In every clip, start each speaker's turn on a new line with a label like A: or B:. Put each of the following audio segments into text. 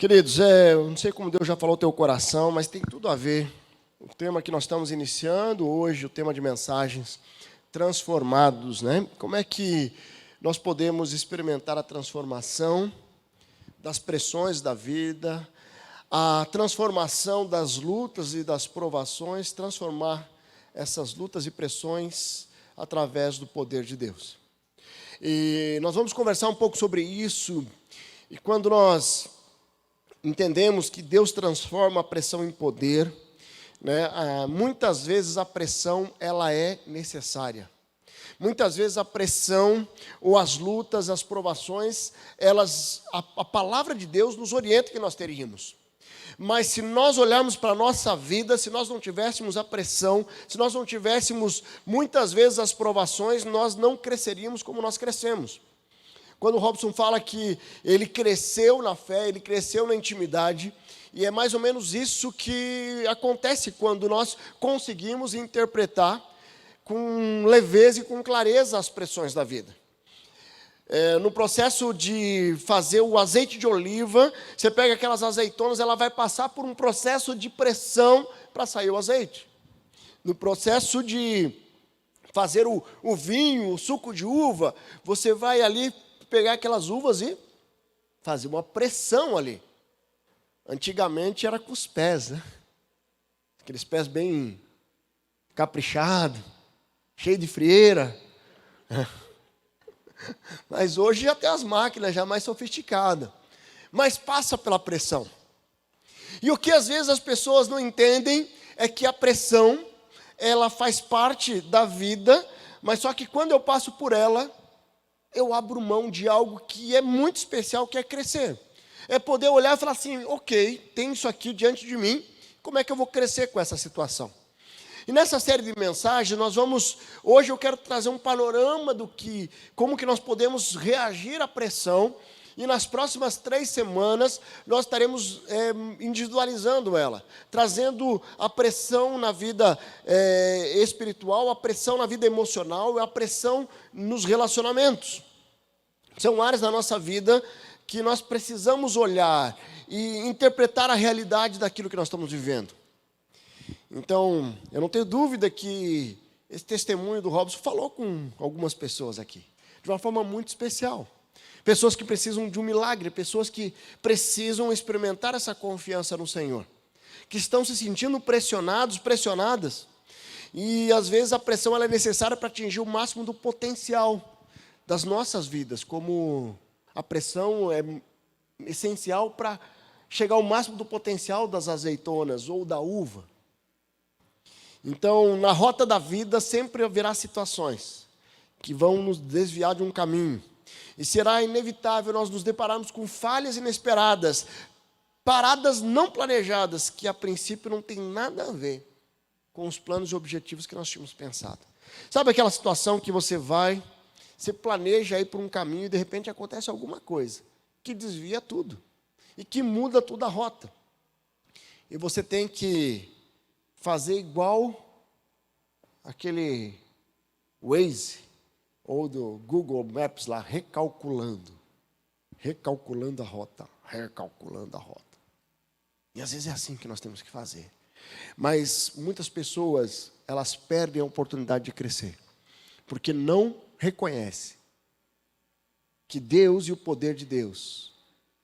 A: Queridos, eu não sei como Deus já falou ao teu coração, mas tem tudo a ver. O tema que nós estamos iniciando hoje, o tema de mensagens transformados, né? Como é que nós podemos experimentar a transformação das pressões da vida, a transformação das lutas e das provações, transformar essas lutas e pressões através do poder de Deus. E nós vamos conversar um pouco sobre isso, e quando nós entendemos que Deus transforma a pressão em poder, né? Muitas vezes a pressão ela é necessária. Muitas vezes a pressão ou as lutas, as provações, a palavra de Deus nos orienta que nós teríamos. Mas se nós olharmos para a nossa vida, se nós não tivéssemos a pressão, se nós não tivéssemos muitas vezes as provações, nós não cresceríamos como nós crescemos. Quando o Robson fala que ele cresceu na fé, ele cresceu na intimidade, e é mais ou menos isso que acontece quando nós conseguimos interpretar com leveza e com clareza as pressões da vida. No processo de fazer o azeite de oliva, você pega aquelas azeitonas, ela vai passar por um processo de pressão para sair o azeite. No processo de fazer o vinho, o suco de uva, você vai ali pegar aquelas uvas e fazer uma pressão ali. Antigamente era com os pés, né? Aqueles pés bem caprichados, cheio de frieira. Mas hoje já tem as máquinas já mais sofisticadas. Mas passa pela pressão. E o que às vezes as pessoas não entendem é que a pressão, ela faz parte da vida, mas só que quando eu passo por ela, eu abro mão de algo que é muito especial, que é crescer. É poder olhar e falar assim, ok, tem isso aqui diante de mim, como é que eu vou crescer com essa situação? E nessa série de mensagens, hoje eu quero trazer um panorama como que nós podemos reagir à pressão, e nas próximas 3 semanas, nós estaremos individualizando ela, trazendo a pressão na vida espiritual, a pressão na vida emocional e a pressão nos relacionamentos. São áreas da nossa vida que nós precisamos olhar e interpretar a realidade daquilo que nós estamos vivendo. Então, eu não tenho dúvida que esse testemunho do Robson falou com algumas pessoas aqui, de uma forma muito especial. Pessoas que precisam de um milagre, pessoas que precisam experimentar essa confiança no Senhor, que estão se sentindo pressionados, pressionadas, e às vezes a pressão ela é necessária para atingir o máximo do potencial das nossas vidas, como a pressão é essencial para chegar ao máximo do potencial das azeitonas ou da uva. Então, na rota da vida sempre haverá situações que vão nos desviar de um caminho. E será inevitável nós nos depararmos com falhas inesperadas, paradas não planejadas, que a princípio não tem nada a ver com os planos e objetivos que nós tínhamos pensado. Sabe aquela situação que você planeja ir por um caminho e de repente acontece alguma coisa que desvia tudo e que muda toda a rota. E você tem que fazer igual aquele Waze ou do Google Maps lá, recalculando a rota. E às vezes é assim que nós temos que fazer. Mas muitas pessoas, elas perdem a oportunidade de crescer, porque não reconhece que Deus e o poder de Deus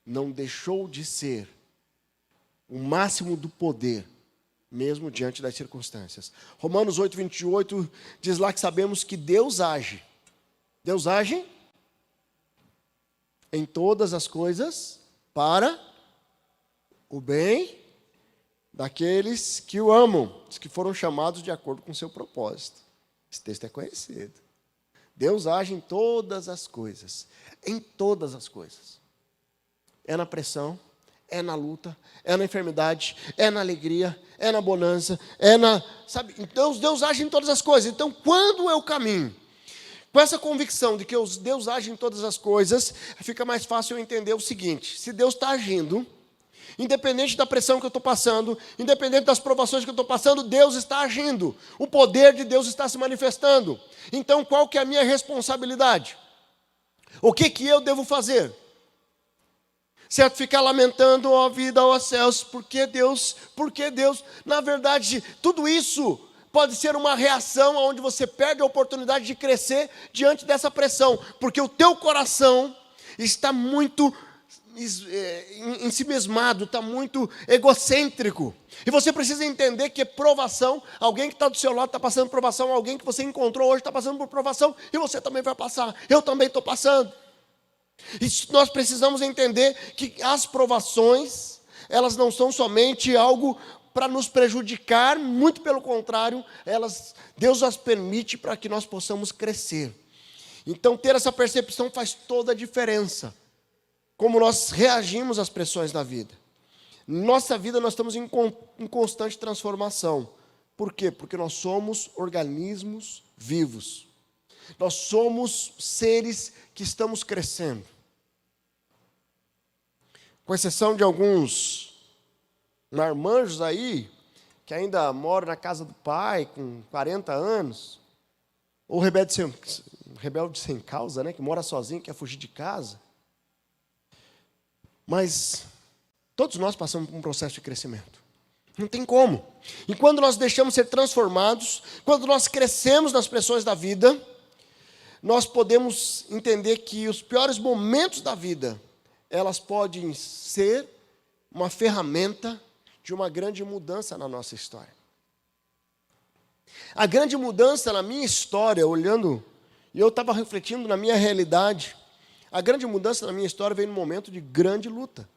A: não deixou de ser o máximo do poder, mesmo diante das circunstâncias. Romanos 8:28 diz lá que sabemos que Deus age. Deus age em todas as coisas para o bem daqueles que o amam, os que foram chamados de acordo com o seu propósito. Esse texto é conhecido. Deus age em todas as coisas. Em todas as coisas. É na pressão, é na luta, é na enfermidade, é na alegria, é na bonança, Então, Deus age em todas as coisas. Então, quando eu caminho com essa convicção de que Deus age em todas as coisas, fica mais fácil eu entender o seguinte: se Deus está agindo, independente da pressão que eu estou passando, independente das provações que eu estou passando, Deus está agindo. O poder de Deus está se manifestando. Então, qual que é a minha responsabilidade? O que eu devo fazer? certo? Ficar lamentando, ó vida, ó céus, por que Deus? Por que Deus? Na verdade, tudo isso pode ser uma reação onde você perde a oportunidade de crescer diante dessa pressão, porque o teu coração está muito ensimesmado, está muito egocêntrico. E você precisa entender que provação, alguém que está do seu lado está passando por provação, alguém que você encontrou hoje está passando por provação, e você também vai passar, eu também estou passando. E nós precisamos entender que as provações, elas não são somente algo para nos prejudicar, muito pelo contrário, Deus as permite para que nós possamos crescer. Então, ter essa percepção faz toda a diferença. Como nós reagimos às pressões da vida. Nossa vida, nós estamos em constante transformação. Por quê? Porque nós somos organismos vivos. Nós somos seres que estamos crescendo. Com exceção de alguns marmanjos aí, que ainda moram na casa do pai, com 40 anos, ou rebelde sem causa, né, que mora sozinho, quer fugir de casa. Mas todos nós passamos por um processo de crescimento. Não tem como. E quando nós deixamos ser transformados, quando nós crescemos nas pressões da vida, nós podemos entender que os piores momentos da vida, elas podem ser uma ferramenta de uma grande mudança na nossa história. A grande mudança na minha história, olhando, e eu estava refletindo na minha realidade, a grande mudança na minha história veio num momento de grande luta.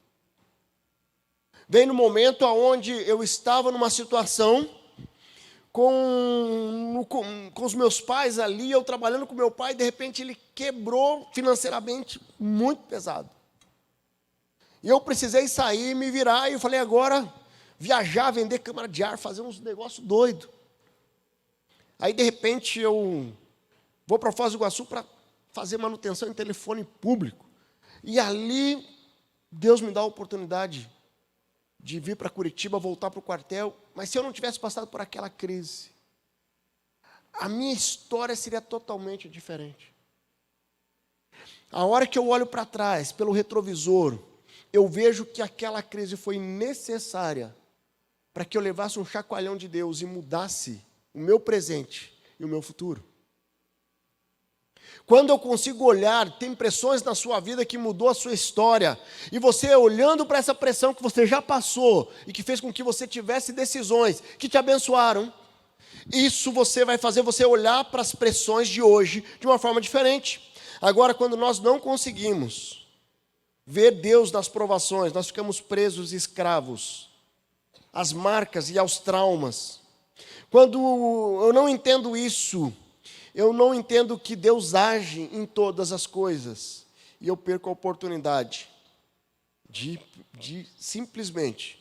A: Veio no momento onde eu estava numa situação com os meus pais ali, eu trabalhando com meu pai, de repente ele quebrou financeiramente muito pesado. E eu precisei sair, me virar, e eu falei, agora, viajar, vender câmara de ar, fazer uns negócios doidos. Aí, de repente, eu vou para Foz do Iguaçu para fazer manutenção em telefone público. E ali, Deus me dá a oportunidade de vir para Curitiba, voltar para o quartel. Mas se eu não tivesse passado por aquela crise, a minha história seria totalmente diferente. A hora que eu olho para trás, pelo retrovisor, eu vejo que aquela crise foi necessária para que eu levasse um chacoalhão de Deus e mudasse o meu presente e o meu futuro. Quando eu consigo olhar, tem pressões na sua vida que mudou a sua história, e você olhando para essa pressão que você já passou, e que fez com que você tivesse decisões que te abençoaram, isso vai fazer você olhar para as pressões de hoje de uma forma diferente. Agora, quando nós não conseguimos ver Deus nas provações, nós ficamos presos e escravos às marcas e aos traumas. Quando eu não entendo isso, eu não entendo que Deus age em todas as coisas, e eu perco a oportunidade de simplesmente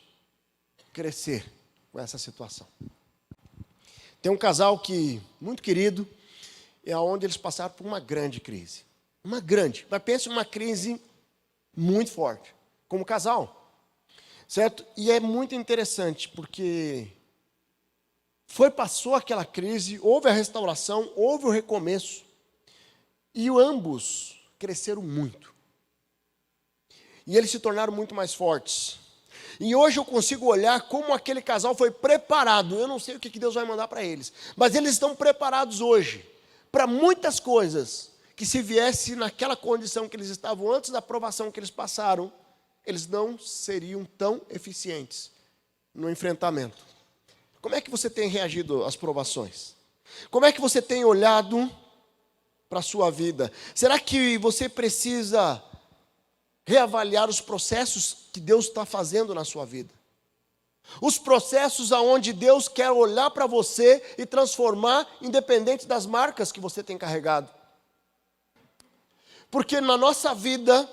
A: crescer com essa situação. Tem um casal muito querido, é onde eles passaram por uma grande crise. Mas pense em uma crise muito forte, como casal, certo? E é muito interessante, porque passou aquela crise, houve a restauração, houve o recomeço, e ambos cresceram muito. E eles se tornaram muito mais fortes. E hoje eu consigo olhar como aquele casal foi preparado. Eu não sei o que Deus vai mandar para eles, mas eles estão preparados hoje para muitas coisas que, se viesse naquela condição que eles estavam antes da provação que eles passaram, eles não seriam tão eficientes no enfrentamento. Como é que você tem reagido às provações? Como é que você tem olhado para a sua vida? Será que você precisa reavaliar os processos que Deus está fazendo na sua vida? Os processos aonde Deus quer olhar para você e transformar, independente das marcas que você tem carregado. Porque na nossa vida,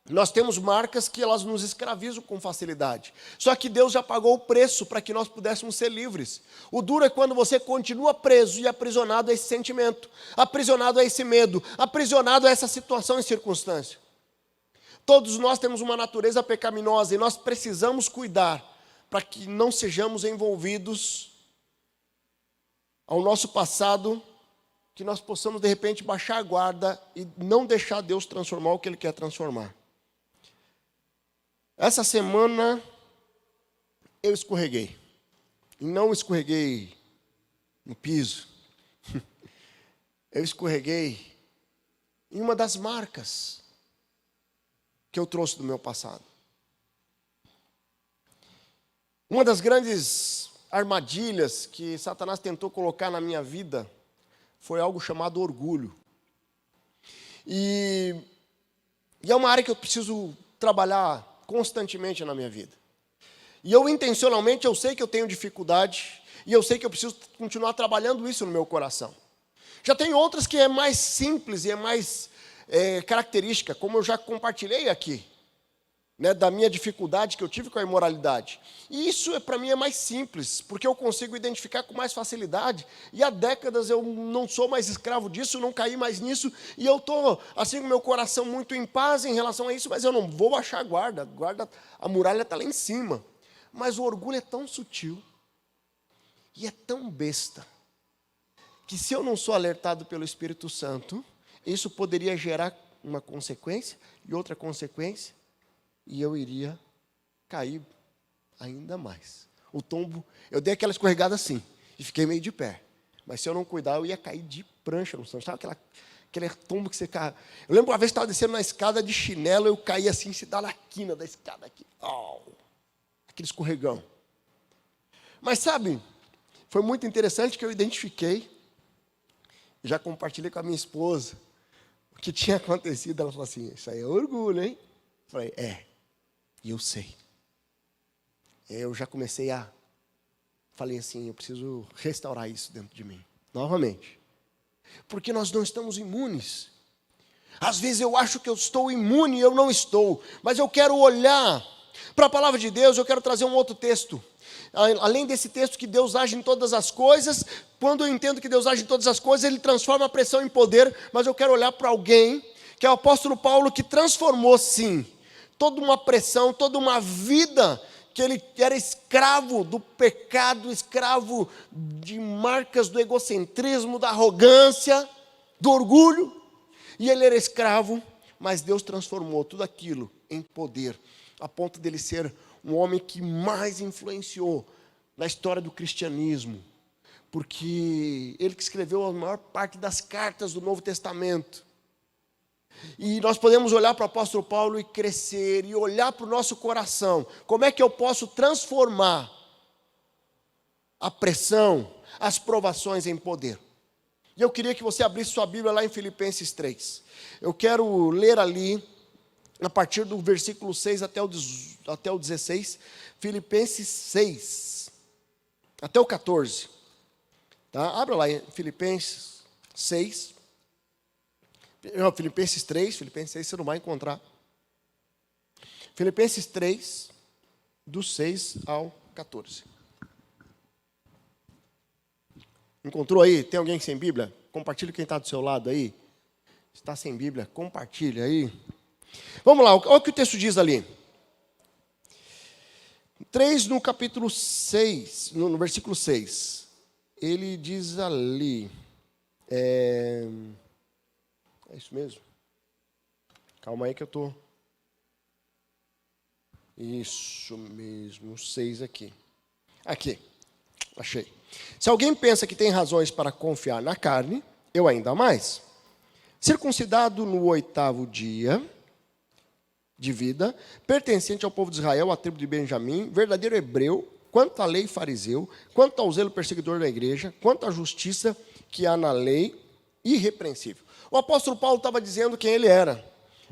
A: nós temos marcas que elas nos escravizam com facilidade. Só que Deus já pagou o preço para que nós pudéssemos ser livres. O duro é quando você continua preso e aprisionado a esse sentimento, aprisionado a esse medo, aprisionado a essa situação e circunstância. Todos nós temos uma natureza pecaminosa e nós precisamos cuidar para que não sejamos envolvidos ao nosso passado, que nós possamos de repente baixar a guarda e não deixar Deus transformar o que Ele quer transformar. Essa semana eu escorreguei. E não escorreguei no piso. Eu escorreguei em uma das marcas que eu trouxe do meu passado. Uma das grandes armadilhas que Satanás tentou colocar na minha vida foi algo chamado orgulho. E é uma área que eu preciso trabalhar constantemente na minha vida. E eu intencionalmente, eu sei que eu tenho dificuldade, e eu sei que eu preciso continuar trabalhando isso no meu coração. Já tem outras que é mais simples e é mais característica, como eu já compartilhei aqui, né, da minha dificuldade que eu tive com a imoralidade. E isso para mim é mais simples, porque eu consigo identificar com mais facilidade, e há décadas eu não sou mais escravo disso, não caí mais nisso, e eu estou assim com meu coração muito em paz em relação a isso, mas eu não vou baixar a guarda, a muralha está lá em cima. Mas o orgulho é tão sutil, e é tão besta, que se eu não sou alertado pelo Espírito Santo, isso poderia gerar uma consequência, e outra consequência, e eu iria cair ainda mais. O tombo, eu dei aquela escorregada assim, e fiquei meio de pé. Mas se eu não cuidar, eu ia cair de prancha no chão. Sabe aquele tombo que você cai? Eu lembro uma vez que estava descendo na escada de chinelo, eu caí assim, se dá na quina da escada aqui. Aquele escorregão. Mas sabe, foi muito interessante que eu identifiquei, já compartilhei com a minha esposa, o que tinha acontecido. Ela falou assim, isso aí é orgulho, hein? Eu falei, e eu sei. Eu já comecei falei assim, eu preciso restaurar isso dentro de mim, novamente. Porque nós não estamos imunes. Às vezes eu acho que eu estou imune e eu não estou, mas eu quero olhar para a palavra de Deus. Eu quero trazer um outro texto. Além desse texto que Deus age em todas as coisas, quando eu entendo que Deus age em todas as coisas, Ele transforma a pressão em poder, mas eu quero olhar para alguém, que é o apóstolo Paulo, que transformou sim, toda uma pressão, toda uma vida, que ele era escravo do pecado, escravo de marcas do egocentrismo, da arrogância, do orgulho, e ele era escravo, mas Deus transformou tudo aquilo em poder, a ponto dele ser um homem que mais influenciou na história do cristianismo, porque ele que escreveu a maior parte das cartas do Novo Testamento. E nós podemos olhar para o apóstolo Paulo e crescer, e olhar para o nosso coração. Como é que eu posso transformar a pressão, as provações em poder? E eu queria que você abrisse sua Bíblia lá em Filipenses 3. Eu quero ler ali, a partir do versículo 6 até o 16, Filipenses 6, até o 14. Tá? Abra lá em Filipenses 6. Não, Filipenses 3, Filipenses 6 você não vai encontrar. Filipenses 3, do 6 ao 14. Encontrou aí? Tem alguém sem Bíblia? Compartilha quem está do seu lado aí. Está sem Bíblia? Compartilha aí. Vamos lá, olha o que o texto diz ali. 3 no capítulo 6, no versículo 6. Ele diz ali... É isso mesmo? Calma aí que eu estou... Isso mesmo, 6 aqui. Aqui, achei. Se alguém pensa que tem razões para confiar na carne, eu ainda mais. Circuncidado no 8º dia de vida, pertencente ao povo de Israel, à tribo de Benjamim, verdadeiro hebreu, quanto à lei fariseu, quanto ao zelo perseguidor da igreja, quanto à justiça que há na lei, irrepreensível. O apóstolo Paulo estava dizendo quem ele era.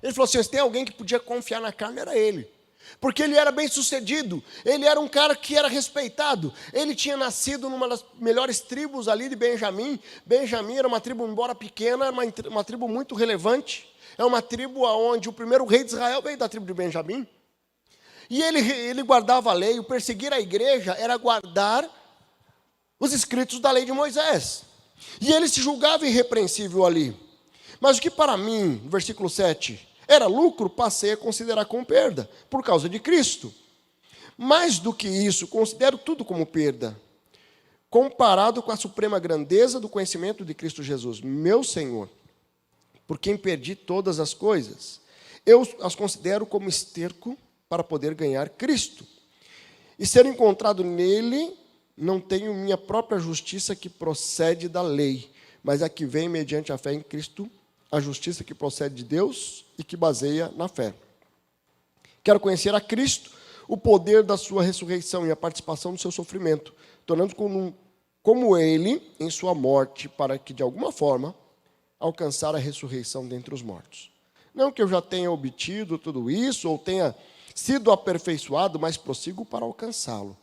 A: Ele falou assim, se tem alguém que podia confiar na carne, era ele. Porque ele era bem sucedido, ele era um cara que era respeitado, ele tinha nascido numa das melhores tribos ali de Benjamim. Benjamim era uma tribo, embora pequena, uma tribo muito relevante. É uma tribo onde o primeiro rei de Israel veio da tribo de Benjamim. E ele guardava a lei. O perseguir a igreja era guardar os escritos da lei de Moisés. E ele se julgava irrepreensível ali. Mas o que para mim, no versículo 7, era lucro, passei a considerar como perda, por causa de Cristo. Mais do que isso, considero tudo como perda, comparado com a suprema grandeza do conhecimento de Cristo Jesus, meu Senhor, por quem perdi todas as coisas. Eu as considero como esterco para poder ganhar Cristo. E ser encontrado nele, não tenho minha própria justiça que procede da lei, mas a que vem mediante a fé em Cristo, a justiça que procede de Deus e que baseia na fé. Quero conhecer a Cristo, o poder da sua ressurreição e a participação do seu sofrimento, tornando como ele em sua morte, para que de alguma forma alcançar a ressurreição dentre os mortos. Não que eu já tenha obtido tudo isso, ou tenha sido aperfeiçoado, mas prossigo para alcançá-lo.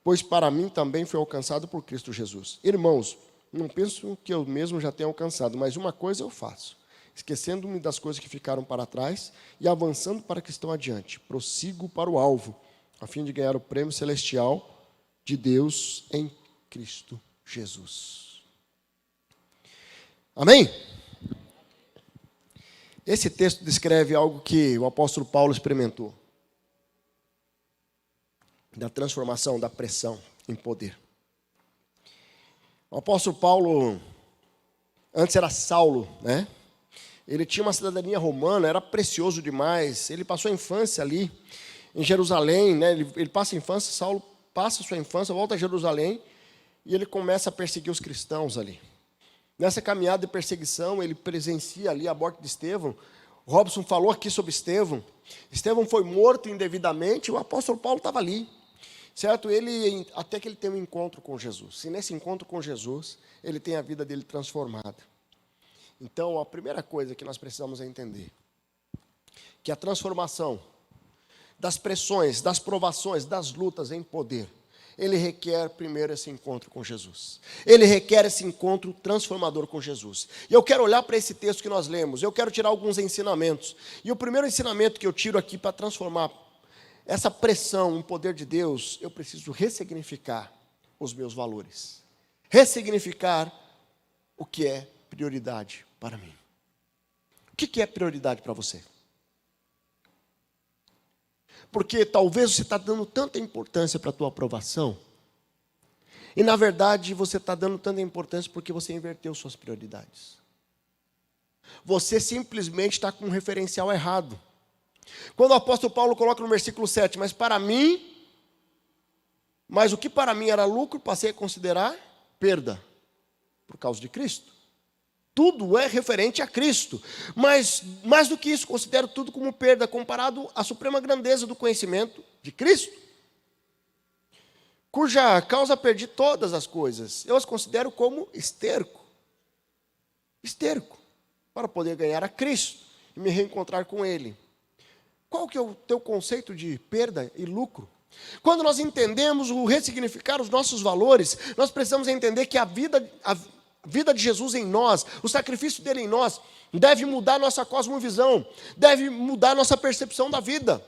A: Pois para mim também foi alcançado por Cristo Jesus. Irmãos, não penso que eu mesmo já tenha alcançado, mas uma coisa eu faço, esquecendo-me das coisas que ficaram para trás e avançando para que estão adiante. Prossigo para o alvo, a fim de ganhar o prêmio celestial de Deus em Cristo Jesus. Amém? Esse texto descreve algo que o apóstolo Paulo experimentou. Da transformação, da pressão em poder. O apóstolo Paulo, antes era Saulo, né? Ele tinha uma cidadania romana, era precioso demais. Ele passou a infância ali em Jerusalém, né? Ele passa a infância, Saulo passa a sua infância, volta a Jerusalém e ele começa a perseguir os cristãos ali. Nessa caminhada de perseguição, ele presencia ali a morte de Estevão. O Robson falou aqui sobre Estevão. Estevão foi morto indevidamente, o apóstolo Paulo estava ali. Certo? Até que ele tem um encontro com Jesus. E nesse encontro com Jesus, ele tem a vida dele transformada. Então, a primeira coisa que nós precisamos entender, que a transformação das pressões, das provações, das lutas em poder, ele requer primeiro esse encontro com Jesus. Ele requer esse encontro transformador com Jesus. E eu quero olhar para esse texto que nós lemos, eu quero tirar alguns ensinamentos. E o primeiro ensinamento que eu tiro aqui para transformar essa pressão, o poder de Deus, eu preciso ressignificar os meus valores. Ressignificar o que é prioridade para mim. O que é prioridade para você? Porque talvez você está dando tanta importância para a tua aprovação, e na verdade você está dando tanta importância porque você inverteu suas prioridades. Você simplesmente está com um referencial errado. Quando o apóstolo Paulo coloca no versículo 7, mas o que para mim era lucro, passei a considerar perda, por causa de Cristo. Tudo é referente a Cristo, mas mais do que isso, considero tudo como perda, comparado à suprema grandeza do conhecimento de Cristo, cuja causa perdi todas as coisas, eu as considero como esterco, para poder ganhar a Cristo e me reencontrar com Ele. Qual que é o teu conceito de perda e lucro? Quando nós entendemos o ressignificar os nossos valores, nós precisamos entender que a vida de Jesus em nós, o sacrifício dele em nós, deve mudar nossa cosmovisão, deve mudar nossa percepção da vida.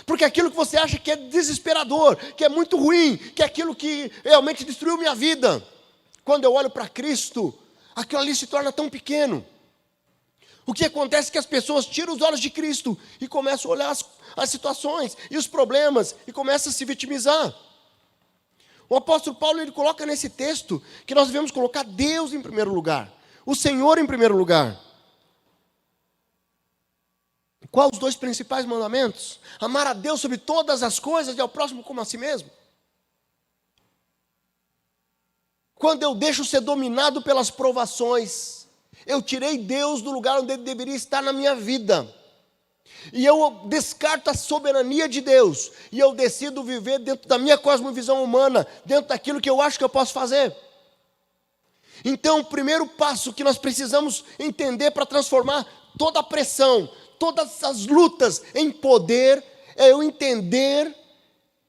A: Porque aquilo que você acha que é desesperador, que é muito ruim, que é aquilo que realmente destruiu minha vida, quando eu olho para Cristo, aquilo ali se torna tão pequeno. O que acontece é que as pessoas tiram os olhos de Cristo e começam a olhar as situações e os problemas e começam a se vitimizar. O apóstolo Paulo ele coloca nesse texto que nós devemos colocar Deus em primeiro lugar, o Senhor em primeiro lugar. Quais os dois principais mandamentos? Amar a Deus sobre todas as coisas e ao próximo como a si mesmo. Quando eu deixo ser dominado pelas provações, eu tirei Deus do lugar onde Ele deveria estar na minha vida. E eu descarto a soberania de Deus. E eu decido viver dentro da minha cosmovisão humana, dentro daquilo que eu acho que eu posso fazer. Então, o primeiro passo que nós precisamos entender para transformar toda a pressão, todas as lutas em poder, é eu entender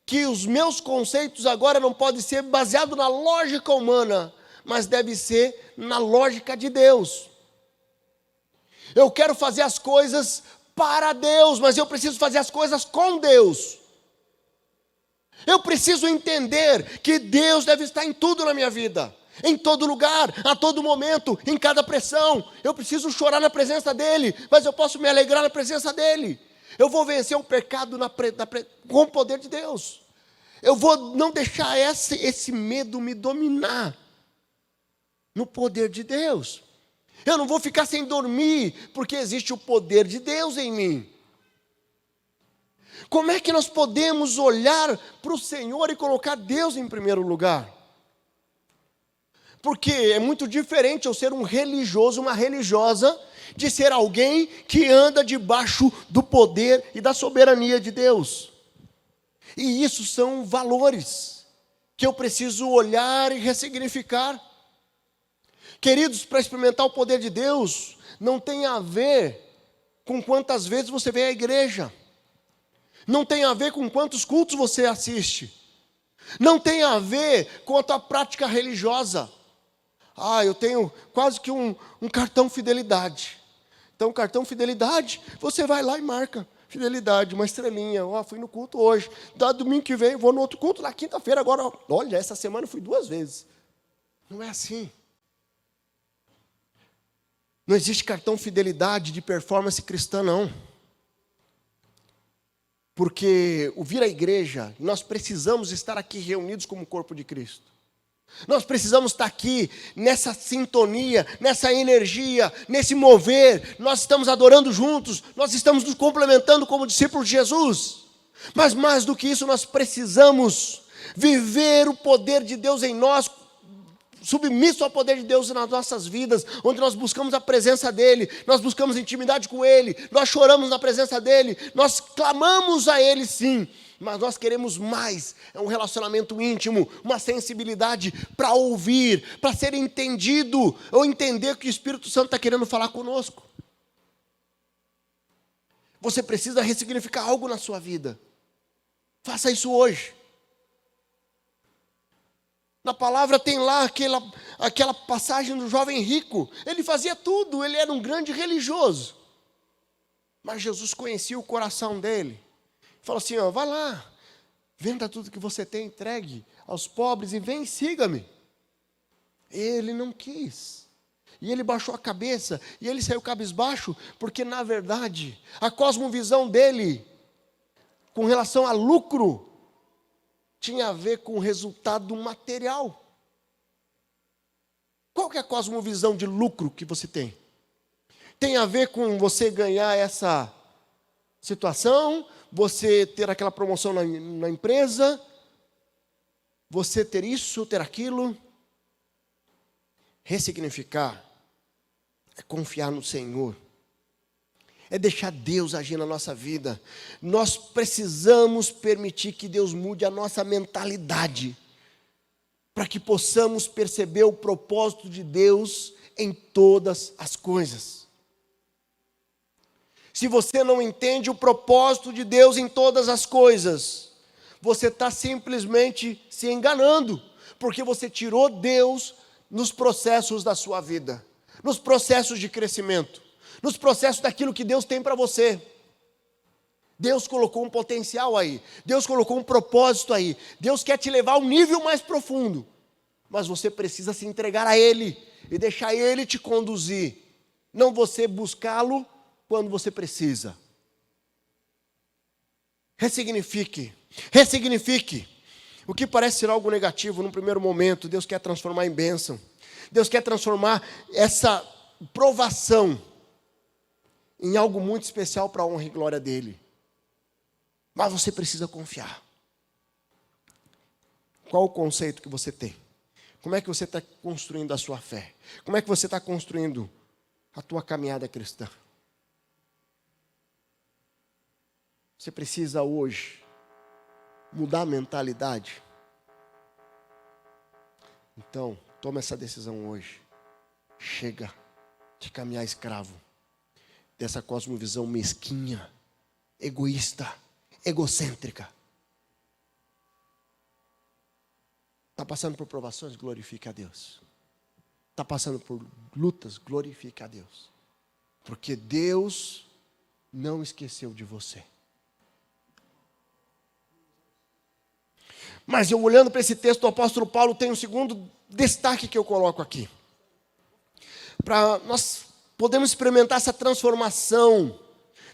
A: que os meus conceitos agora não podem ser baseados na lógica humana, mas deve ser na lógica de Deus. Eu quero fazer as coisas para Deus, mas eu preciso fazer as coisas com Deus. Eu preciso entender que Deus deve estar em tudo na minha vida, em todo lugar, a todo momento, em cada pressão. Eu preciso chorar na presença dEle, mas eu posso me alegrar na presença dEle. Eu vou vencer o pecado com o poder de Deus. Eu vou não deixar esse medo me dominar no poder de Deus. Eu não vou ficar sem dormir, porque existe o poder de Deus em mim. Como é que nós podemos olhar para o Senhor e colocar Deus em primeiro lugar? Porque é muito diferente eu ser um religioso, uma religiosa, de ser alguém que anda debaixo do poder e da soberania de Deus. E isso são valores que eu preciso olhar e ressignificar. Queridos, para experimentar o poder de Deus, não tem a ver com quantas vezes você vem à igreja. Não tem a ver com quantos cultos você assiste. Não tem a ver com a tua prática religiosa. Eu tenho quase que um cartão fidelidade. Então, cartão fidelidade, você vai lá e marca fidelidade, uma estrelinha. Fui no culto hoje. Domingo que vem, vou no outro culto, na quinta-feira. Agora, olha, essa semana eu fui 2 vezes. Não é assim. Não existe cartão fidelidade de performance cristã, não. Porque o vir à igreja, nós precisamos estar aqui reunidos como corpo de Cristo. Nós precisamos estar aqui nessa sintonia, nessa energia, nesse mover. Nós estamos adorando juntos, nós estamos nos complementando como discípulos de Jesus. Mas mais do que isso, nós precisamos viver o poder de Deus em nós, submisso ao poder de Deus nas nossas vidas, onde nós buscamos a presença dEle, nós buscamos intimidade com Ele, nós choramos na presença dEle, nós clamamos a Ele sim, mas nós queremos mais, é um relacionamento íntimo, uma sensibilidade para ouvir, para ser entendido, ou entender que o Espírito Santo está querendo falar conosco. Você precisa ressignificar algo na sua vida, faça isso hoje. Na palavra tem lá aquela passagem do jovem rico. Ele fazia tudo, ele era um grande religioso. Mas Jesus conhecia o coração dele. Falou assim, vai lá, venda tudo que você tem, entregue aos pobres e vem e siga-me. Ele não quis. E ele baixou a cabeça, e ele saiu cabisbaixo, porque na verdade, a cosmovisão dele, com relação a lucro, tinha a ver com o resultado material. Qual que é a cosmovisão de lucro que você tem? Tem a ver com você ganhar essa situação, você ter aquela promoção na empresa, você ter isso, ter aquilo. Ressignificar é confiar no Senhor. É deixar Deus agir na nossa vida. Nós precisamos permitir que Deus mude a nossa mentalidade, para que possamos perceber o propósito de Deus em todas as coisas. Se você não entende o propósito de Deus em todas as coisas, você está simplesmente se enganando, porque você tirou Deus nos processos da sua vida, nos processos de crescimento, nos processos daquilo que Deus tem para você. Deus colocou um potencial aí, Deus colocou um propósito aí, Deus quer te levar a um nível mais profundo, mas você precisa se entregar a Ele, e deixar Ele te conduzir, não você buscá-lo quando você precisa. Ressignifique, o que parece ser algo negativo no primeiro momento, Deus quer transformar em bênção, Deus quer transformar essa provação em algo muito especial para a honra e glória dEle. Mas você precisa confiar. Qual o conceito que você tem? Como é que você está construindo a sua fé? Como é que você está construindo a tua caminhada cristã? Você precisa hoje mudar a mentalidade. Então, toma essa decisão hoje. Chega de caminhar escravo dessa cosmovisão mesquinha, egoísta, egocêntrica. Está passando por provações? Glorifique a Deus. Está passando por lutas? Glorifique a Deus. Porque Deus não esqueceu de você. Mas eu olhando para esse texto do apóstolo Paulo, tem um segundo destaque que eu coloco aqui. Para nós podermos experimentar essa transformação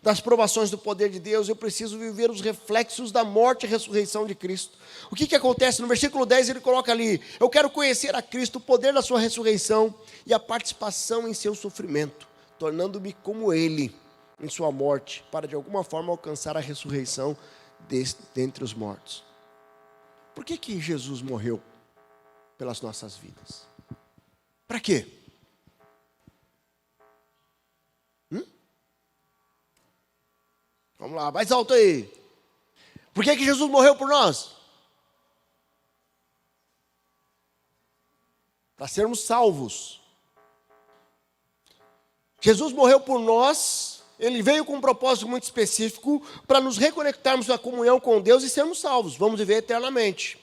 A: das provações do poder de Deus, eu preciso viver os reflexos da morte e ressurreição de Cristo. O que acontece? No versículo 10 ele coloca ali, eu quero conhecer a Cristo, o poder da sua ressurreição e a participação em seu sofrimento, tornando-me como Ele, em sua morte, para de alguma forma alcançar a ressurreição dentre os mortos. Por que Jesus morreu pelas nossas vidas? Para quê? Vamos lá, mais alto aí. Por que Jesus morreu por nós? Para sermos salvos. Jesus morreu por nós, ele veio com um propósito muito específico para nos reconectarmos na comunhão com Deus e sermos salvos, vamos viver eternamente.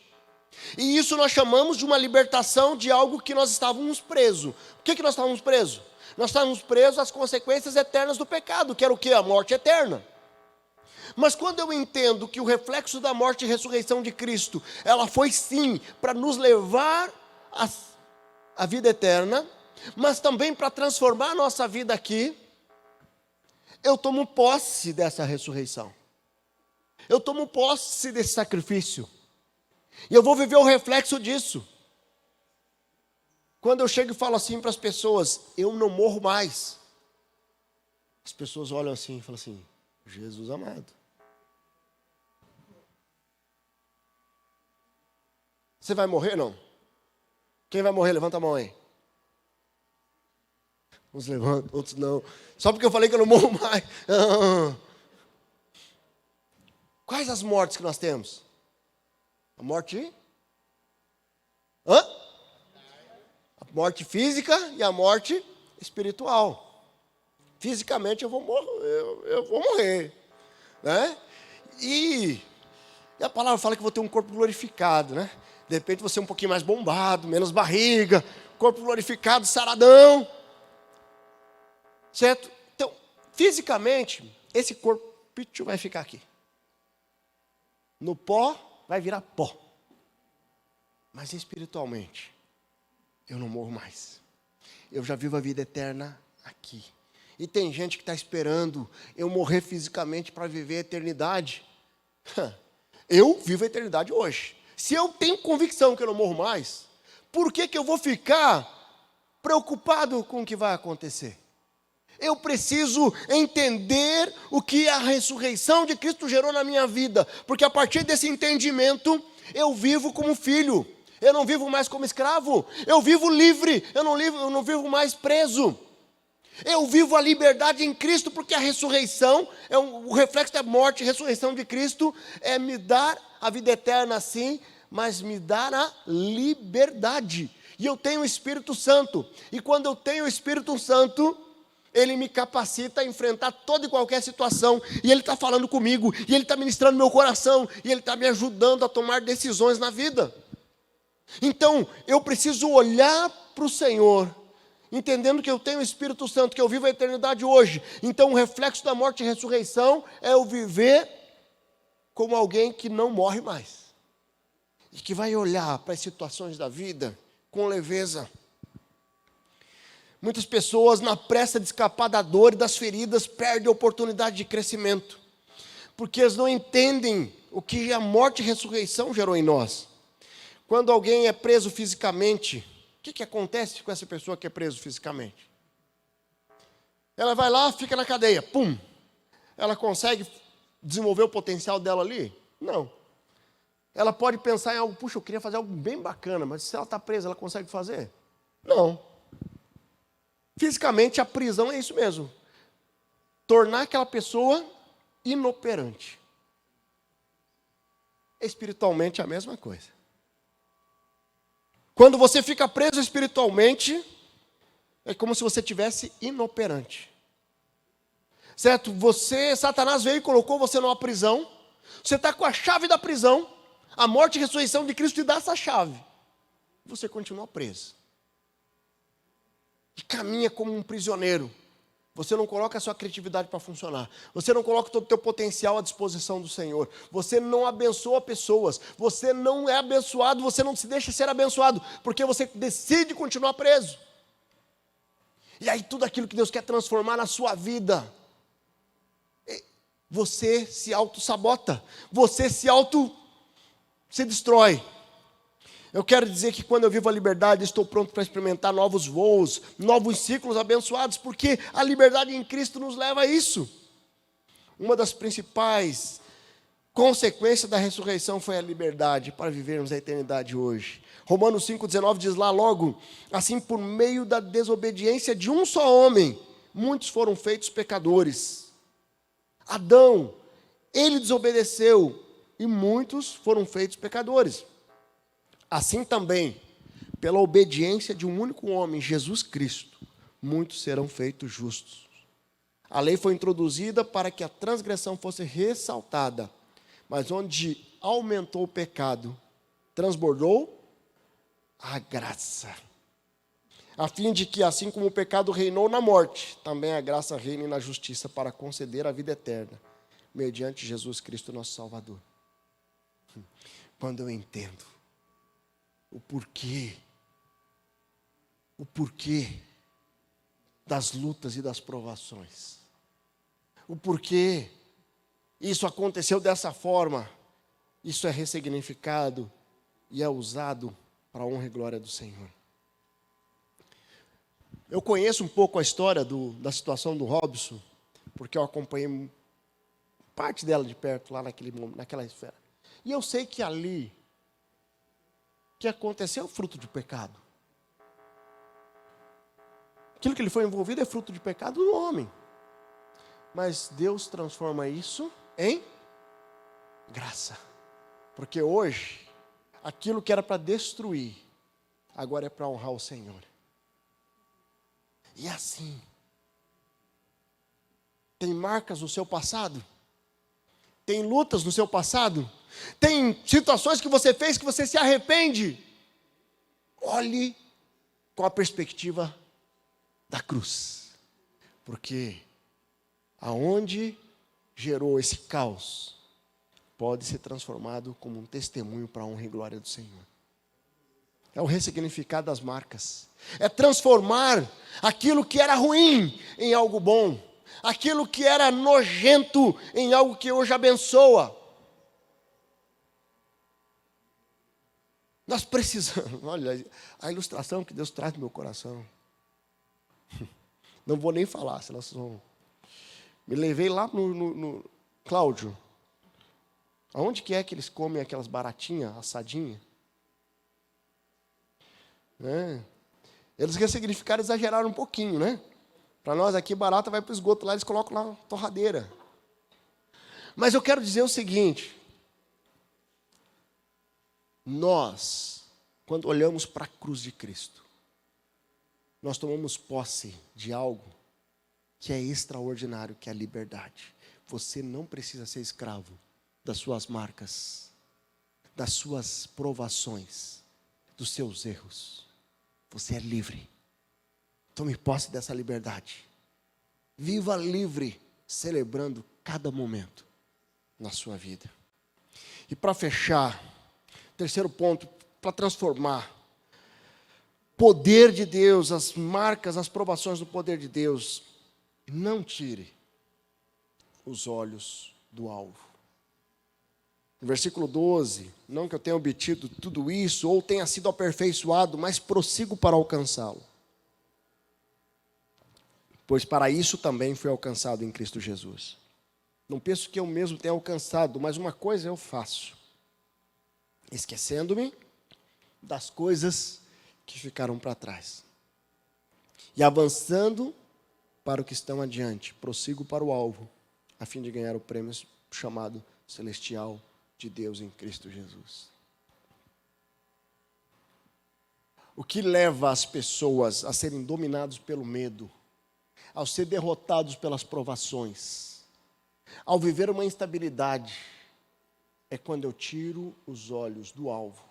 A: E isso nós chamamos de uma libertação de algo que nós estávamos presos. Por que nós estávamos presos? Nós estávamos presos às consequências eternas do pecado, que era o quê? A morte eterna. Mas quando eu entendo que o reflexo da morte e ressurreição de Cristo, ela foi sim para nos levar à vida eterna, mas também para transformar a nossa vida aqui, eu tomo posse dessa ressurreição. Eu tomo posse desse sacrifício. E eu vou viver o reflexo disso. Quando eu chego e falo assim para as pessoas, eu não morro mais. As pessoas olham assim e falam assim, Jesus amado. Você vai morrer, não? Quem vai morrer? Levanta a mão aí. Uns levantam, outros não. Só porque eu falei que eu não morro mais. Quais as mortes que nós temos? A morte? A morte física e a morte espiritual. Fisicamente eu vou morrer. Né? E a palavra fala que eu vou ter um corpo glorificado, né? De repente você é um pouquinho mais bombado, menos barriga, corpo glorificado, saradão. Certo? Então, fisicamente, esse corpo vai ficar aqui. No pó, vai virar pó. Mas espiritualmente, eu não morro mais. Eu já vivo a vida eterna aqui. E tem gente que está esperando eu morrer fisicamente para viver a eternidade. Eu vivo a eternidade hoje. Se eu tenho convicção que eu não morro mais, por que eu vou ficar preocupado com o que vai acontecer? Eu preciso entender o que a ressurreição de Cristo gerou na minha vida, porque a partir desse entendimento, eu vivo como filho, eu não vivo mais como escravo, eu vivo livre, eu não vivo mais preso. Eu vivo a liberdade em Cristo, porque a ressurreição, o reflexo da morte e ressurreição de Cristo, é me dar a vida eterna sim, mas me dar a liberdade. E eu tenho o Espírito Santo, e quando eu tenho o Espírito Santo, ele me capacita a enfrentar toda e qualquer situação, e ele está falando comigo, e ele está ministrando meu coração, e ele está me ajudando a tomar decisões na vida. Então, eu preciso olhar para o Senhor, entendendo que eu tenho o Espírito Santo, que eu vivo a eternidade hoje. Então o reflexo da morte e ressurreição é eu viver como alguém que não morre mais. E que vai olhar para as situações da vida com leveza. Muitas pessoas, na pressa de escapar da dor e das feridas, perdem a oportunidade de crescimento. Porque eles não entendem o que a morte e ressurreição gerou em nós. Quando alguém é preso fisicamente, o que acontece com essa pessoa que é preso fisicamente? Ela vai lá, fica na cadeia, pum. Ela consegue desenvolver o potencial dela ali? Não. Ela pode pensar em algo, puxa, eu queria fazer algo bem bacana, mas se ela está presa, ela consegue fazer? Não. Fisicamente, a prisão é isso mesmo. Tornar aquela pessoa inoperante. Espiritualmente, é a mesma coisa. Quando você fica preso espiritualmente, é como se você tivesse inoperante. Certo? Satanás veio e colocou você numa prisão. Você está com a chave da prisão. A morte e a ressurreição de Cristo te dá essa chave. Você continua preso. E caminha como um prisioneiro. Você não coloca a sua criatividade para funcionar. Você não coloca todo o teu potencial à disposição do Senhor. Você não abençoa pessoas. Você não é abençoado, você não se deixa ser abençoado, porque você decide continuar preso. E aí tudo aquilo que Deus quer transformar na sua vida, você se auto-sabota. Você se destrói. Eu quero dizer que quando eu vivo a liberdade, estou pronto para experimentar novos voos, novos ciclos abençoados, porque a liberdade em Cristo nos leva a isso. Uma das principais consequências da ressurreição foi a liberdade para vivermos a eternidade hoje. Romanos 5,19 diz lá logo: assim, por meio da desobediência de um só homem, muitos foram feitos pecadores. Adão, ele desobedeceu e muitos foram feitos pecadores. Assim também, pela obediência de um único homem, Jesus Cristo, muitos serão feitos justos. A lei foi introduzida para que a transgressão fosse ressaltada, mas onde aumentou o pecado, transbordou a graça. A fim de que, assim como o pecado reinou na morte, também a graça reine na justiça para conceder a vida eterna, mediante Jesus Cristo, nosso Salvador. Quando eu entendo o porquê das lutas e das provações, o porquê isso aconteceu dessa forma, isso é ressignificado e é usado para a honra e glória do Senhor. Eu conheço um pouco a história da situação do Robson, porque eu acompanhei parte dela de perto, lá naquela esfera. E eu sei que ali, que aconteceu é fruto de pecado. Aquilo que ele foi envolvido é fruto de pecado do homem. Mas Deus transforma isso em graça. Porque hoje, aquilo que era para destruir, agora é para honrar o Senhor. E assim, tem marcas no seu passado? Tem lutas no seu passado? Tem situações que você fez que você se arrepende? Olhe com a perspectiva da cruz. Porque aonde gerou esse caos, pode ser transformado como um testemunho para a honra e glória do Senhor. É o ressignificar das marcas. É transformar aquilo que era ruim em algo bom. Aquilo que era nojento em algo que hoje abençoa. Nós precisamos, olha, a ilustração que Deus traz no meu coração. Não vou nem falar, senão vocês vão... Me levei lá no Cláudio. Aonde que é que eles comem aquelas baratinhas, assadinhas? Eles ressignificaram, exageraram um pouquinho, né? Para nós aqui, barata vai para o esgoto, lá eles colocam lá torradeira. Mas eu quero dizer o seguinte: nós, quando olhamos para a cruz de Cristo, nós tomamos posse de algo que é extraordinário, que é a liberdade. Você não precisa ser escravo das suas marcas, das suas provações, dos seus erros. Você é livre. Tome posse dessa liberdade. Viva livre, celebrando cada momento na sua vida. E para fechar, terceiro ponto, para transformar poder de Deus, as marcas, as provações do poder de Deus, não tire os olhos do alvo. No versículo 12, não que eu tenha obtido tudo isso, ou tenha sido aperfeiçoado, mas prossigo para alcançá-lo. Pois para isso também fui alcançado em Cristo Jesus. Não penso que eu mesmo tenha alcançado, mas uma coisa eu faço, esquecendo-me das coisas que ficaram para trás. E avançando para o que estão adiante, prossigo para o alvo, a fim de ganhar o prêmio chamado celestial de Deus em Cristo Jesus. O que leva as pessoas a serem dominados pelo medo, ao ser derrotados pelas provações, ao viver uma instabilidade, é quando eu tiro os olhos do alvo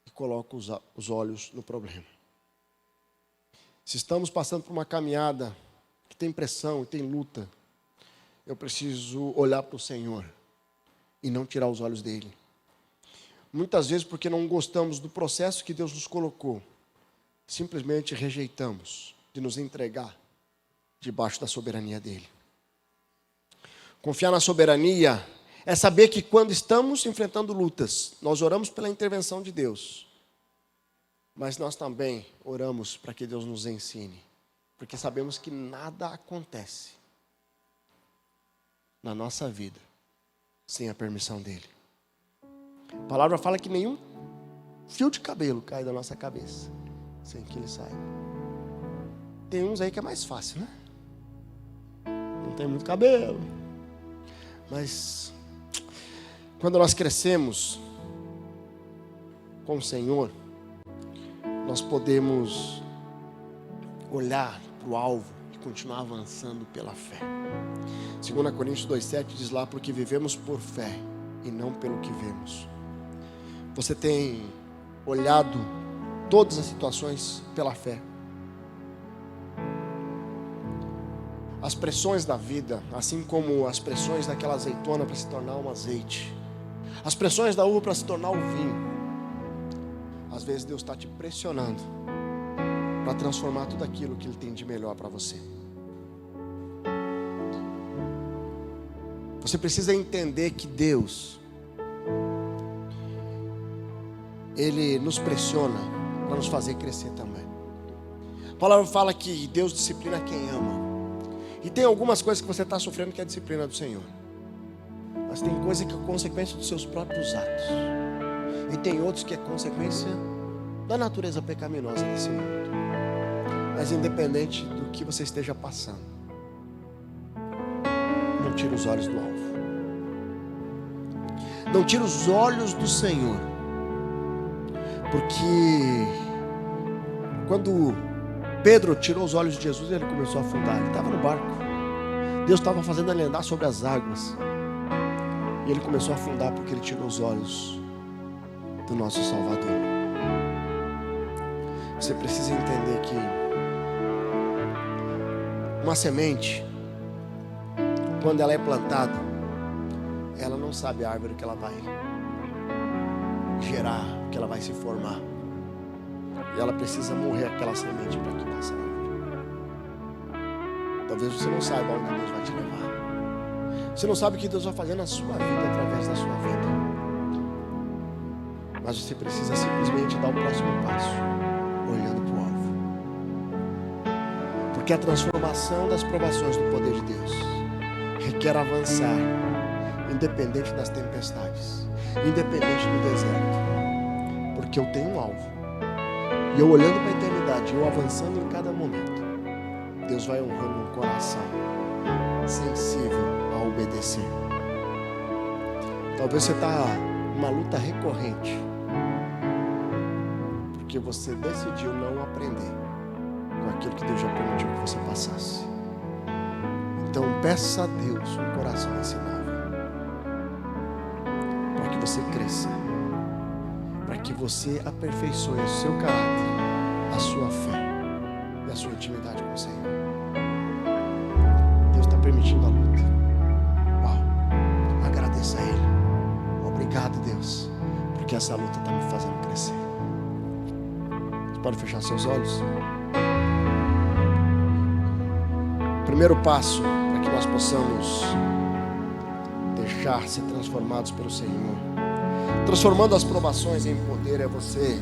A: e coloco os olhos no problema. Se estamos passando por uma caminhada que tem pressão e tem luta, eu preciso olhar para o Senhor e não tirar os olhos dele. Muitas vezes, porque não gostamos do processo que Deus nos colocou, simplesmente rejeitamos de nos entregar debaixo da soberania dele. Confiar na soberania é saber que quando estamos enfrentando lutas, nós oramos pela intervenção de Deus, mas nós também oramos para que Deus nos ensine, porque sabemos que nada acontece na nossa vida sem a permissão dele. A palavra fala que nenhum fio de cabelo cai da nossa cabeça sem que ele saiba. Tem uns aí que é mais fácil, né? Não tem muito cabelo. Mas quando nós crescemos com o Senhor, nós podemos olhar para o alvo e continuar avançando pela fé. 2 Coríntios 2,7 diz lá: porque vivemos por fé e não pelo que vemos. Você tem olhado todas as situações pela fé. As pressões da vida, assim como as pressões daquela azeitona para se tornar um azeite, as pressões da uva para se tornar o vinho, às vezes Deus está te pressionando para transformar tudo aquilo que Ele tem de melhor para você. Você precisa entender que Deus, Ele nos pressiona para nos fazer crescer também. A palavra fala que Deus disciplina quem ama. E tem algumas coisas que você está sofrendo que é a disciplina do Senhor. Mas tem coisa que é consequência dos seus próprios atos. E tem outros que é consequência da natureza pecaminosa desse mundo. Mas independente do que você esteja passando, não tire os olhos do alvo. Não tire os olhos do Senhor. Porque quando Pedro tirou os olhos de Jesus, ele começou a afundar. Ele estava no barco. Deus estava fazendo ele andar sobre as águas. E ele começou a afundar porque ele tirou os olhos do nosso Salvador. Você precisa entender que uma semente, quando ela é plantada, ela não sabe a árvore que ela vai gerar, que ela vai se formar. E ela precisa morrer aquela semente para que nasça a árvore. Talvez você não saiba onde Deus vai te levar. Você não sabe o que Deus vai fazer na sua vida, através da sua vida. Mas você precisa simplesmente dar o próximo passo, olhando para o alvo. Porque a transformação das provações do poder de Deus requer avançar, independente das tempestades, independente do deserto. Porque eu tenho um alvo. E eu olhando para a eternidade, eu avançando em cada momento, Deus vai honrando um coração sensível a obedecer. Talvez você está numa luta recorrente, porque você decidiu não aprender com aquilo que Deus já permitiu que você passasse. Então peça a Deus um coração ensinável, para que você cresça, para que você aperfeiçoe o seu caráter, a sua fé e a sua intimidade com o Senhor. Deus está permitindo a luta. Uau! Agradeça a Ele. Obrigado, Deus, porque essa luta está me fazendo crescer. Você pode fechar seus olhos? Primeiro passo para que nós possamos deixar ser transformados pelo Senhor, transformando as provações em poder, é você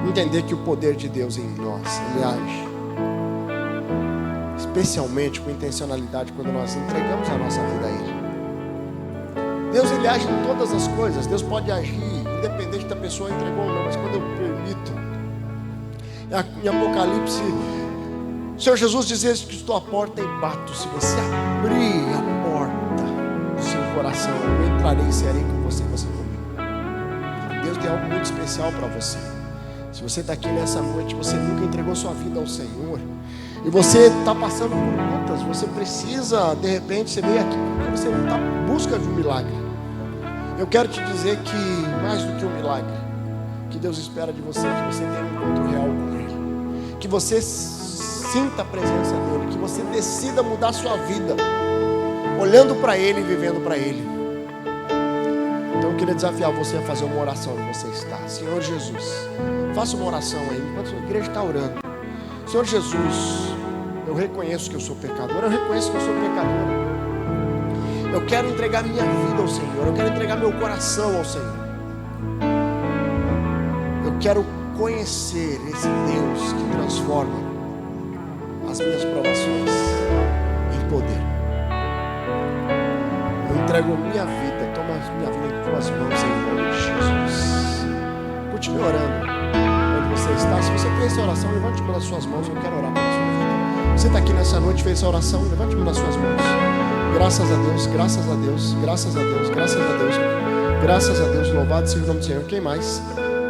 A: entender que o poder de Deus em nós, Ele age especialmente com intencionalidade quando nós entregamos a nossa vida a Ele. Deus, Ele age em todas as coisas. Deus pode agir independente da pessoa entregou ou não, mas quando eu permito, em Apocalipse, o Senhor Jesus diz: eis que estou à porta e bato. Se você abrir a porta do seu coração, eu entrarei e serei com você e você comigo. Deus tem algo muito especial para você. Se você está aqui nessa noite, você nunca entregou sua vida ao Senhor, e você está passando por lutas, você precisa, de repente, você veio aqui porque você está em busca de um milagre. Eu quero te dizer que, mais do que um milagre, que Deus espera de você, que você tenha um encontro real com Ele, que você sinta a presença dEle, que você decida mudar sua vida, olhando para Ele e vivendo para Ele. Então eu queria desafiar você a fazer uma oração onde você está. Senhor Jesus, faça uma oração aí, enquanto a igreja está orando. Senhor Jesus, eu reconheço que eu sou pecador, eu reconheço que eu sou pecador. Eu quero entregar minha vida ao Senhor, eu quero entregar meu coração ao Senhor. Eu quero conhecer esse Deus que transforma as minhas provações em poder. entrego minha vida, toma minha vida em tuas mãos em nome de Jesus. Continue orando onde você está. Se você fez essa oração, levante uma das suas mãos. Eu quero orar pela sua vida. Você está aqui nessa noite, fez essa oração, levante uma das suas mãos. Graças a Deus, graças a Deus, graças a Deus, graças a Deus, graças a Deus. Louvado seja o nome do Senhor. Quem mais?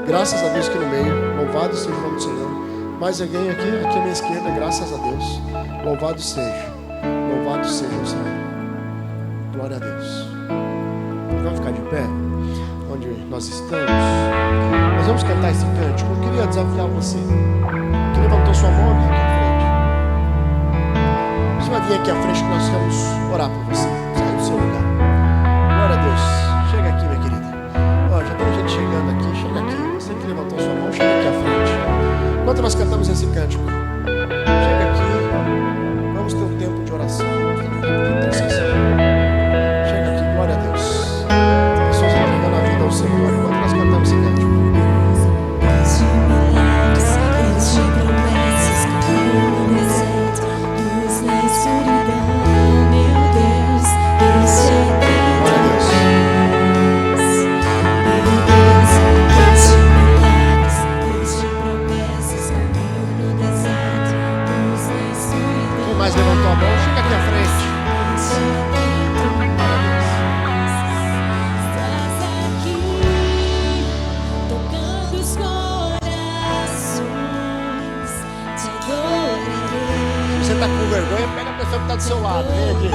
A: Graças a Deus aqui no meio. Louvado seja o nome do Senhor. Mais alguém aqui à minha esquerda. Graças a Deus. Louvado seja. Louvado seja o Senhor. Glória a Deus. Vamos ficar de pé onde nós estamos. Nós vamos cantar esse cântico. Eu queria desafiar você que levantou sua mão aqui à frente. Você vai vir aqui à frente que nós vamos orar por você. Sair do seu lugar. Glória a Deus. Chega aqui, minha querida. Ó, já tem gente chegando aqui. Chega aqui. Você que levantou sua mão, chega aqui à frente. Enquanto nós cantamos esse cântico, chega aqui. Vamos ter um tempo de oração. Vamos ter um tempo de intercessão. Chega aqui, glória a Deus. Pessoas entregando a vida ao Senhor enquanto nós cantamos esse cântico. Levantou a mão, chega aqui à frente.
B: Estás aqui, tocando os corações, te adorarei.
A: Se você está com vergonha, pega a pessoa que está do seu lado. Vem aqui.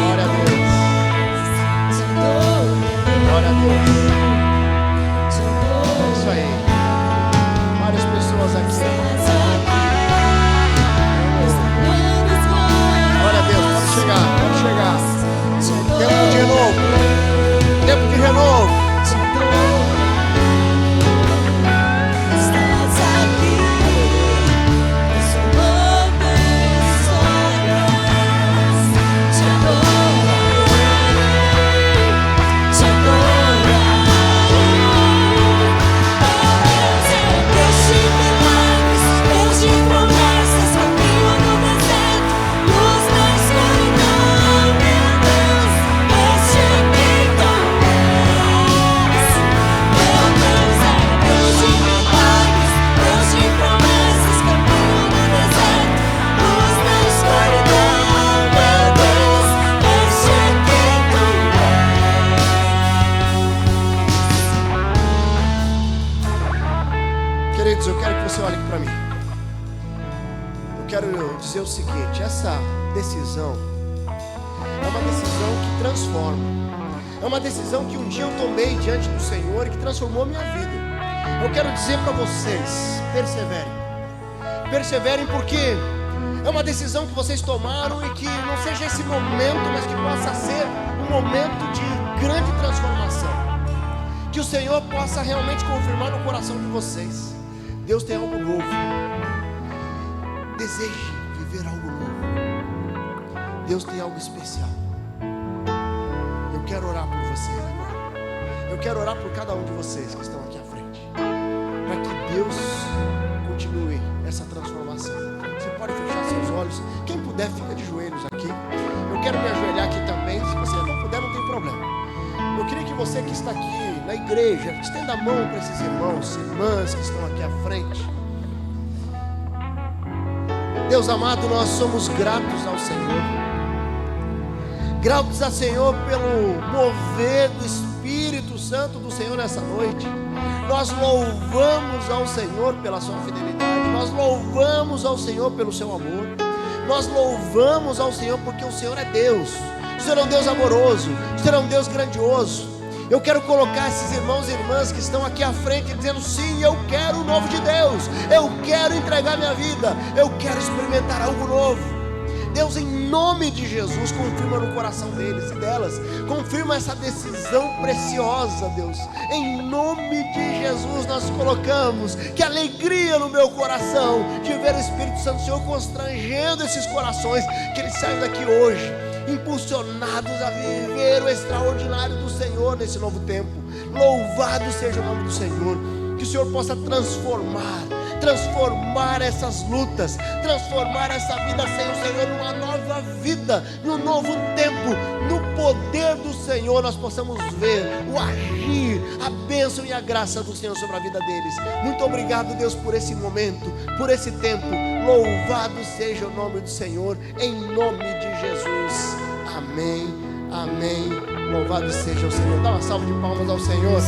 A: Glória a Deus. Glória a Deus. Isso aí. Várias pessoas aqui. Glória a Deus. Pode chegar, pode chegar. Tempo de renovo. Tempo de renovo. Queridos, eu quero que você olhe aqui para mim. Eu quero dizer o seguinte: essa decisão é uma decisão que transforma. É uma decisão que um dia eu tomei diante do Senhor e que transformou a minha vida. Eu quero dizer para vocês: perseverem. Perseverem, porque é uma decisão que vocês tomaram e que não seja esse momento, mas que possa ser um momento de grande transformação. Que o Senhor possa realmente confirmar no coração de vocês: Deus tem algo novo. Deseje viver algo novo. Deus tem algo especial. Eu quero orar por você agora. Eu quero orar por cada um de vocês que estão aqui à frente, para que Deus continue essa transformação. Você pode fechar seus olhos. Quem puder, fica de joelhos aqui. Eu quero me ajoelhar aqui também. Se você não puder, não tem problema. Eu queria que você que está aqui na igreja estenda a mão para esses irmãos e irmãs que estão aqui à frente. Deus amado, nós somos gratos ao Senhor. Gratos ao Senhor pelo mover do Espírito Santo do Senhor nessa noite. Nós louvamos ao Senhor pela sua fidelidade. Nós louvamos ao Senhor pelo seu amor. Nós louvamos ao Senhor porque o Senhor é Deus. O Senhor é um Deus amoroso. O Senhor é um Deus grandioso. Eu quero colocar esses irmãos e irmãs que estão aqui à frente dizendo: sim, eu quero o novo de Deus. Eu quero entregar minha vida. Eu quero experimentar algo novo. Deus, em nome de Jesus, confirma no coração deles e delas. Confirma essa decisão preciosa, Deus. Em nome de Jesus nós colocamos que alegria no meu coração de ver o Espírito Santo do Senhor constrangendo esses corações, que eles saiam daqui hoje impulsionados a viver o extraordinário do Senhor nesse novo tempo. Louvado seja o nome do Senhor. Que o Senhor possa transformar transformar essas lutas, transformar essa vida sem o Senhor numa nova vida, num novo tempo, no poder do Senhor nós possamos ver o agir, a bênção e a graça do Senhor sobre a vida deles. Muito obrigado, Deus, por esse momento, por esse tempo. Louvado seja o nome do Senhor, em nome de Jesus. Amém, amém. Louvado seja o Senhor. Dá uma salva de palmas ao Senhor.